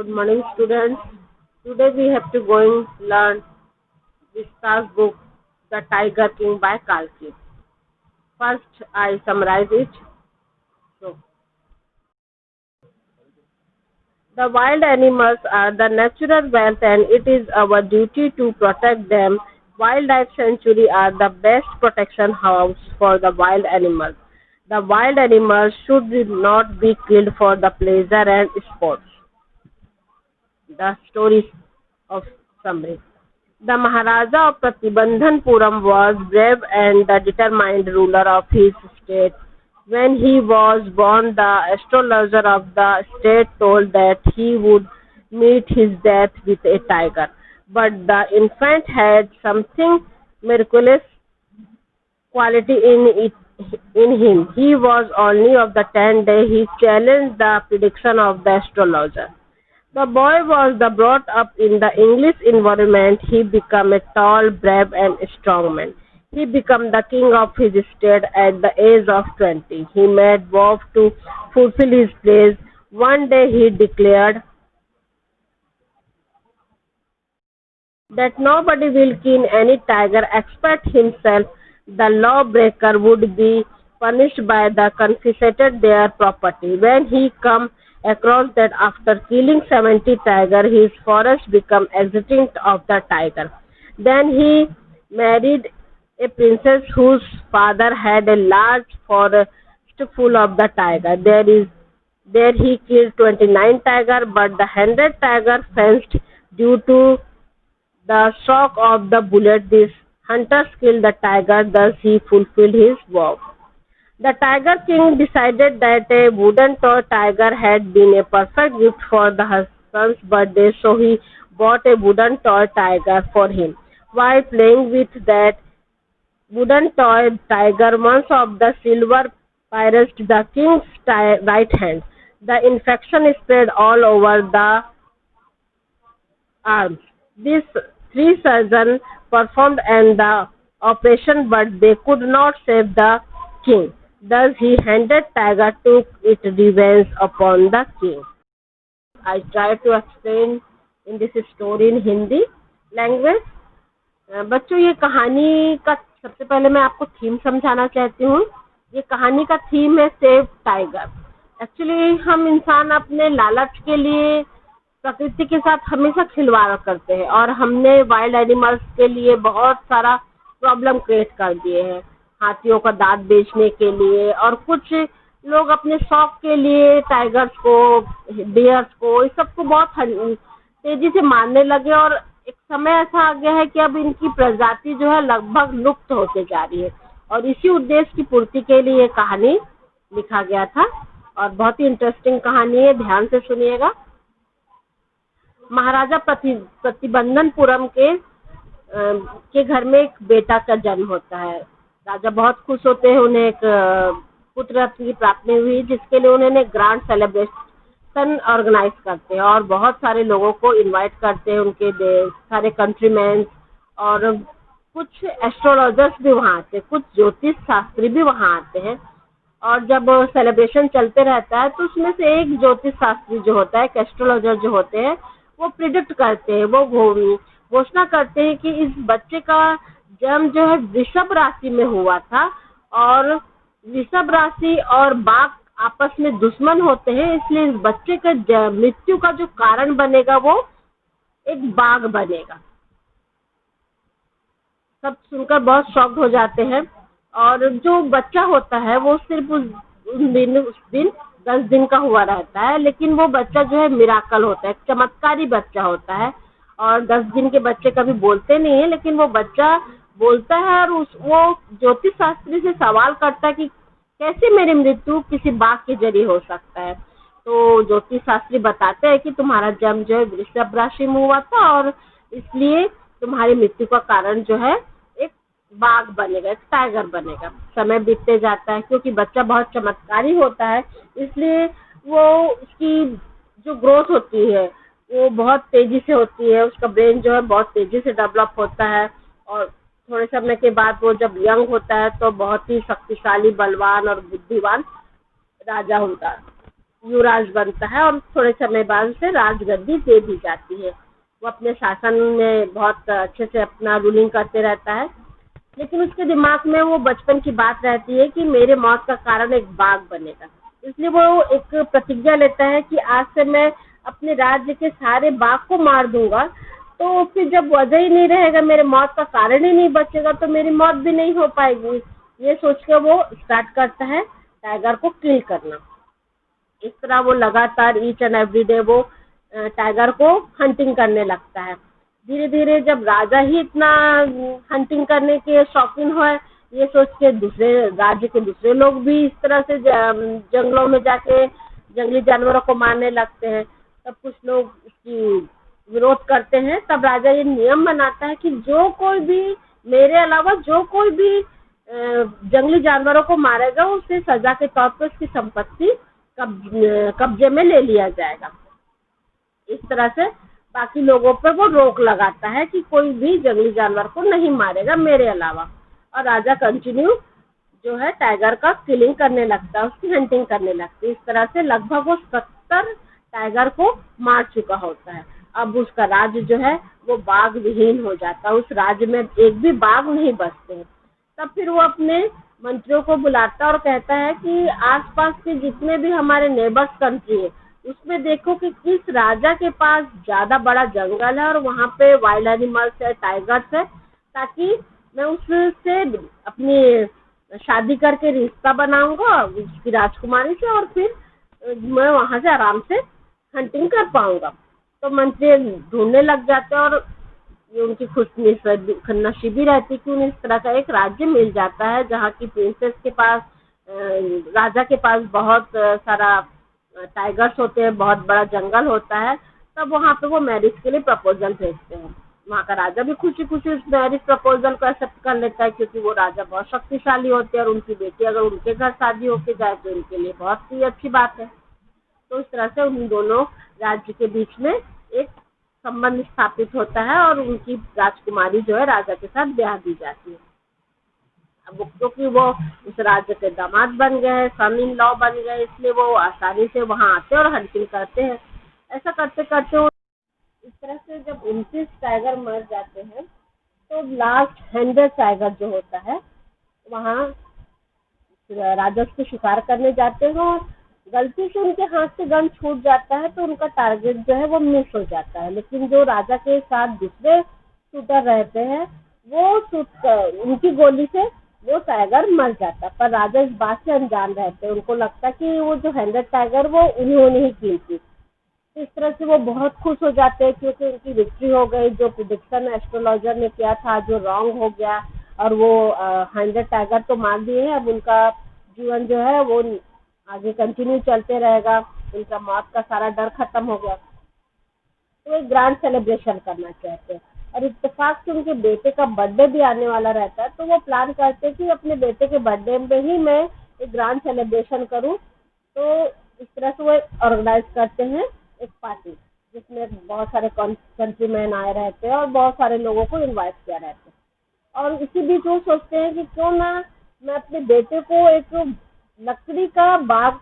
Good morning, students. Today we have to going learn this task book, The Tiger King by Kalki. First, I summarize it. So, the wild animals are the natural wealth, and it is our duty to protect them. Wildlife sanctuary are the best protection house for the wild animals. The wild animals should not be killed for the pleasure and sports. The stories of summary. The Maharaja of Pratibandhanpuram was brave and the determined ruler of his state. When he was born, the astrologer of the state told that he would meet his death with a tiger. But the infant had something miraculous quality in him. He was only of the 10th day. He challenged the prediction of the astrologer. The boy was brought up in the English environment. He became a tall, brave, and strong man. He became the king of his state at the age of 20. He made vow to fulfill his place. One day he declared that nobody will kill any tiger except himself. The lawbreaker would be punished by the confiscated their property. When he come across that after killing 70 tigers, his forest become extinct of the tiger. Then he married a princess whose father had a large forest full of the tiger. There he killed 29 tigers, but the 100 tiger fenced due to the shock of the bullet. This hunter killed the tiger, thus he fulfilled his vow. The Tiger King decided that a wooden toy tiger had been a perfect gift for the son's birthday, so he bought a wooden toy tiger for him. While playing with that wooden toy tiger, one of the silver pierced the king's right hand. The infection spread all over the arms. These three surgeons performed the operation, but they could not save the king. Thus he handed tiger took its revenge upon the king. I try to explain in this story in Hindi language. बच्चों, ये कहानी का सबसे पहले मैं आपको theme समझाना चाहती हूँ. ये कहानी का थीम है सेव टाइगर. एक्चुअली हम इंसान अपने लालच के लिए प्रकृति के साथ हमेशा खिलवाड़ करते हैं और हमने वाइल्ड एनिमल्स के लिए बहुत सारा प्रॉब्लम क्रिएट कर दिए हैं. हाथियों का दांत बेचने के लिए और कुछ लोग अपने शौक के लिए टाइगर्स को, डियर्स को, इस सबको बहुत तेजी से मारने लगे और एक समय ऐसा आ गया है कि अब इनकी प्रजाति जो है लगभग लुप्त होते जा रही है. और इसी उद्देश्य की पूर्ति के लिए ये कहानी लिखा गया था और बहुत ही इंटरेस्टिंग कहानी है. ध्यान से सुनिएगा. महाराजा प्रतिबंधनपुरम के घर में एक बेटा का जन्म होता है. राजा बहुत खुश होते हैं. उन्हें एक पुत्र रत्न की प्राप्ति हुई, जिसके लिए उन्होंने ग्रैंड सेलिब्रेशन ऑर्गेनाइज करते हैं और बहुत सारे लोगों को इनवाइट करते हैं. उनके सारे कंट्रीमैन और कुछ एस्ट्रोलॉजर्स भी वहाँ आते हैं, कुछ ज्योतिष शास्त्री भी वहाँ आते हैं. और जब सेलिब्रेशन चलते रहता है तो उसमें से एक ज्योतिष शास्त्री जो होता है, एक एस्ट्रोलॉजर जो होते हैं, वो प्रिडिक्ट करते हैं, वो घोषणा करते हैं कि इस बच्चे का जन्म जो है वृषभ राशि में हुआ था और वृषभ राशि और बाघ आपस में दुश्मन होते हैं, इसलिए इस बच्चे का मृत्यु का जो कारण बनेगा वो एक बाघ बनेगा. सब सुनकर बहुत शॉक्ड हो जाते हैं और जो बच्चा होता है वो सिर्फ उस दिन 10 दिन का हुआ रहता है, लेकिन वो बच्चा जो है मिराकल होता है, चमत्कारी बच्चा होता है. और 10 दिन के बच्चे कभी बोलते नहीं है, लेकिन वो बच्चा बोलता है और वो ज्योतिष शास्त्री से सवाल करता है कि कैसे मेरी मृत्यु किसी बाघ के जरिए हो सकता है. तो ज्योतिष शास्त्री बताते हैं कि तुम्हारा जन्म जो है वृषभ राशि में हुआ था और इसलिए तुम्हारी मृत्यु का कारण जो है एक बाघ बनेगा, एक टाइगर बनेगा. समय बीतते जाता है, क्योंकि बच्चा बहुत चमत्कारी होता है, इसलिए वो उसकी जो ग्रोथ होती है वो बहुत तेजी से होती है. उसका ब्रेन जो है बहुत तेजी से डेवलप होता है और थोड़े समय के बाद वो जब यंग होता है तो बहुत ही शक्तिशाली, बलवान और बुद्धिमान राजा होता है. युवराज बनता है और थोड़े समय बाद उसे राजगद्दी दे दी जाती है। वो अपने शासन में बहुत अच्छे से अपना रूलिंग करते रहता है, लेकिन उसके दिमाग में वो बचपन की बात रहती है कि मेरे मौत का कारण एक बाघ बनेगा। इसलिए वो एक प्रतिज्ञा लेता है कि आज से मैं अपने राज्य के सारे बाघ को मार दूंगा। तो फिर जब वजह ही नहीं रहेगा, मेरे मौत का कारण ही नहीं बचेगा, तो मेरी मौत भी नहीं हो पाएगी। ये सोच के वो स्टार्ट करता है टाइगर को किल करना। इस तरह वो लगातार ईच एंड एवरी डे वो टाइगर को हंटिंग करने लगता है। धीरे धीरे जब राजा ही इतना हंटिंग करने के शौकीन हो, ये सोच के दूसरे राज्य के दूसरे लोग भी इस तरह से जंगलों में जाके जंगली जानवरों को मारने लगते हैं। तब कुछ लोग इसकी विरोध करते हैं। तब राजा ये नियम बनाता है कि जो कोई भी मेरे अलावा जो कोई भी जंगली जानवरों को मारेगा, उसे सजा के तौर पर उसकी संपत्ति कब्जे में ले लिया जाएगा। इस तरह से बाकी लोगों पर वो रोक लगाता है कि कोई भी जंगली जानवर को नहीं मारेगा मेरे अलावा। और राजा कंटिन्यू जो है टाइगर का किलिंग करने लगता है, उसकी हंटिंग करने लगती है। इस तरह से लगभग वो 70 टाइगर को मार चुका होता है। अब उसका राज्य जो है वो बाघ विहीन हो जाता है, उस राज्य में एक भी बाघ नहीं बचते हैं। तब फिर वो अपने मंत्रियों को बुलाता है और कहता है कि आसपास के जितने भी हमारे नेबर्स कंट्री है, उसमें देखो कि किस राजा के पास ज्यादा बड़ा जंगल है और वहाँ पे वाइल्ड एनिमल्स है, टाइगर्स है, ताकि मैं उससे अपनी शादी करके रिश्ता बनाऊंगा उसकी राजकुमारी से, और फिर मैं वहाँ से आराम से हंटिंग कर पाऊंगा। तो मंत्री ढूंढने लग जाते हैं और ये उनकी खुशनसीबी रहती कि उन्हें इस तरह का एक राज्य मिल जाता है जहाँ की प्रिंसेस के पास राजा के पास बहुत सारा टाइगर्स होते हैं, बहुत बड़ा जंगल होता है। तब वहाँ पे वो मैरिज के लिए प्रपोजल भेजते हैं। वहाँ का राजा भी खुशी खुशी उस मैरिज प्रपोजल को एक्सेप्ट कर लेता है, क्योंकि वो राजा बहुत शक्तिशाली होते हैं और उनकी बेटी अगर उनके घर शादी होके जाए तो उनके लिए बहुत ही अच्छी बात है। तो इस तरह से उन दोनों राज्य के बीच में एक संबंध स्थापित होता है और उनकी राजकुमारी जो है राजा के साथ ब्याह दी जाती है। अब क्योंकि वो उस राज्य के दामाद बन गए हैं, सन इन लॉ बन गए, इसलिए वो आसानी से वहाँ आते हैं और हंटिंग करते हैं। ऐसा करते करते इस तरह से जब 29 टाइगर मर जाते हैं, तो लास्ट 100 टाइगर जो होता है, वहाँ राजा उसको शिकार करने जाते हैं और गलती से उनके हाथ से गन छूट जाता है, तो उनका टारगेट जो है वो मिस हो जाता है। लेकिन जो राजा के साथ दूसरे शूटर रहते हैं, वो उनकी गोली से वो टाइगर मर जाता है। पर राजा इस बात से अनजान रहते हैं, उनको लगता है कि वो जो 100 टाइगर वो उन्होंने ही की थी। इस तरह से वो बहुत खुश हो जाते हैं, क्योंकि उनकी विक्ट्री हो गई। जो प्रिडिक्शन एस्ट्रोलॉजर ने किया था जो रॉन्ग हो गया, और वो 100 टाइगर तो मार दिए हैं। अब उनका जीवन जो है वो आगे कंटिन्यू चलते रहेगा, उनका मौत का सारा डर खत्म हो गया। तो एक ग्रैंड सेलिब्रेशन करना चाहते हैं, और इत्तेफाक से उनके बेटे का बर्थडे भी आने वाला रहता है। तो वो प्लान करते हैं कि अपने बेटे के बर्थडे में ही मैं एक ग्रैंड सेलिब्रेशन करूं। तो इस तरह से वो ऑर्गेनाइज करते हैं एक पार्टी, जिसमें बहुत सारे कंट्री मैन आए रहते हैं और बहुत सारे लोगों को इनवाइट किया रहता है। और इसी बीच वो सोचते हैं कि क्यों ना मैं अपने बेटे को एक लकड़ी का बाग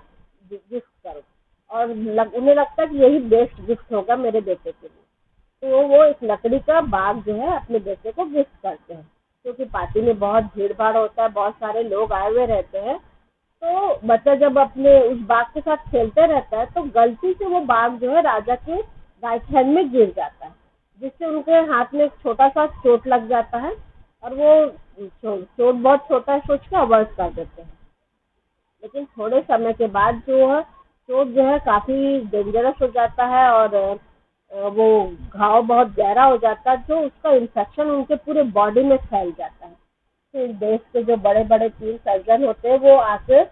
गिफ्ट करूं, और उन्हें लगता है कि यही बेस्ट गिफ्ट होगा मेरे बेटे के लिए। तो वो एक लकड़ी का बाग जो है अपने बेटे को गिफ्ट करते हैं, क्योंकि पार्टी में बहुत भीड़ भाड़ होता है, बहुत सारे लोग आए हुए रहते हैं। तो बच्चा जब अपने उस बाग के साथ खेलते रहता है, तो गलती से वो बाग जो है राजा के राइट हैंड में गिर जाता है, जिससे उनके हाथ में एक छोटा सा चोट लग जाता है। और वो चोट बहुत छोटा है सोच के अवॉइड कर देते हैं। लेकिन थोड़े समय के बाद जो है चोट जो है काफ़ी डेंजरस हो जाता है, और वो घाव बहुत गहरा हो जाता है, जो उसका इन्फेक्शन उनके पूरे बॉडी में फैल जाता है। फिर देश के जो बड़े बड़े 3 सर्जन होते हैं वो आके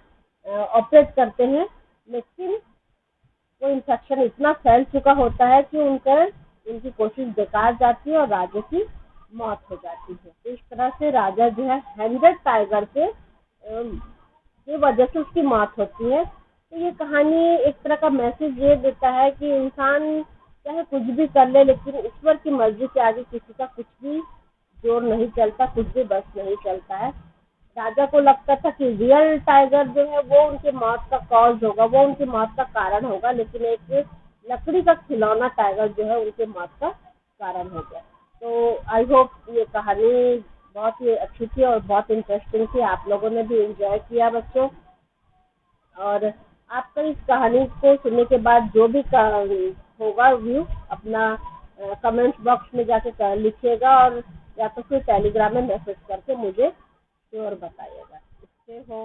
ऑपरेट करते हैं, लेकिन वो इन्फेक्शन इतना फैल चुका होता है कि उनकी कोशिश बेकार जाती है और राजा की मौत हो जाती है। तो इस तरह से राजा जो है 100 टाइगर की वजह से उसकी मौत होती है। तो ये कहानी एक तरह का मैसेज ये देता है कि इंसान चाहे कुछ भी कर ले, लेकिन ईश्वर की मर्जी के आगे किसी का कुछ भी जोर नहीं चलता, कुछ भी बस नहीं चलता है। राजा को लगता था कि रियल टाइगर जो है वो उनकी मौत का कॉज होगा, वो उनकी मौत का कारण होगा, लेकिन एक लकड़ी का खिलौना टाइगर जो है उनकी मौत का कारण हो गया। तो आई होप ये कहानी बहुत ही अच्छी थी और बहुत इंटरेस्टिंग थी, आप लोगों ने भी एंजॉय किया बच्चों। और आपका इस कहानी को सुनने के बाद जो भी होगा व्यू, अपना कमेंट्स बॉक्स में जाके लिखिएगा, और या तो फिर टेलीग्राम में मैसेज करके मुझे श्योर बताइएगा। इससे हो